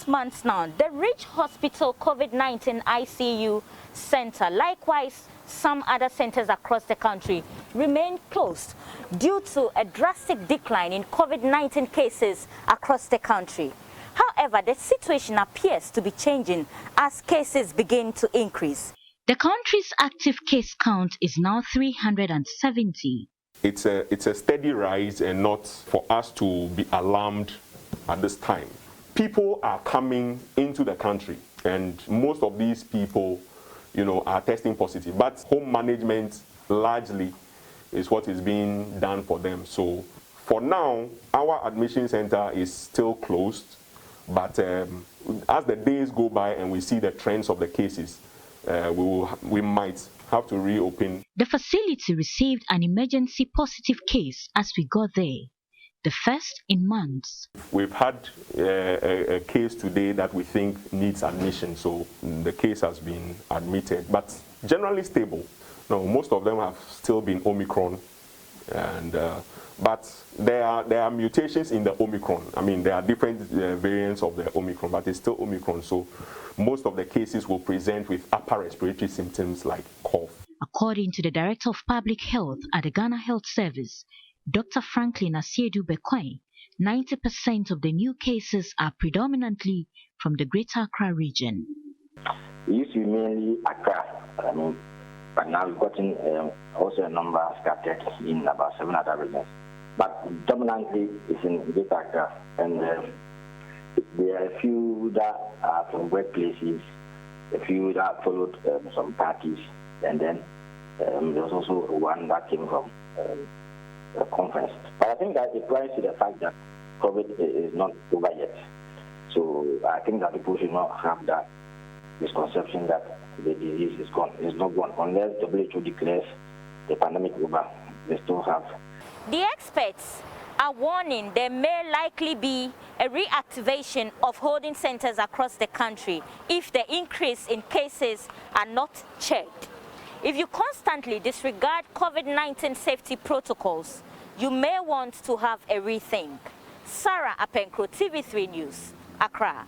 6 months now, the Ridge Hospital COVID-19 ICU center, likewise some other centers across the country, remain closed due to a drastic decline in COVID-19 cases across the country. However, the situation appears to be changing as cases begin to increase. The country's active case count is now 370. It's a steady rise and not for us to be alarmed at this time. People are coming into the country and most of these people, are testing positive, but home management largely is what is being done for them. So for now, our admission center is still closed, but as the days go by and we see the trends of the cases, we might have to reopen. The facility received an emergency positive case as we got there, the first in months. We've had a case today that we think needs admission, so the case has been admitted, but generally stable. No, most of them have still been Omicron, and but there are mutations in the Omicron. I mean, there are different variants of the Omicron, but it's still Omicron. So most of the cases will present with upper respiratory symptoms like cough. According to the Director of Public Health at the Ghana Health Service, Dr. Franklin Asiedu Bekwai, 90% of the new cases are predominantly from the Greater Accra region. It used to be mainly Accra, but now we've gotten also a number scattered in about 7 other regions. But dominantly it's in Greater Accra, and there are a few that are from workplaces, a few that followed some parties, and then there was also one that came from a conference. But I think that it applies to the fact that COVID is not over yet. So I think that people should not have that misconception that the disease is gone. It's not gone unless WHO declares the pandemic over. They still have. The experts are warning there may likely be a reactivation of holding centers across the country if the increase in cases are not checked. If you constantly disregard COVID-19 safety protocols, you may want to have a rethink. Sarah Apenkro, TV3 News, Accra.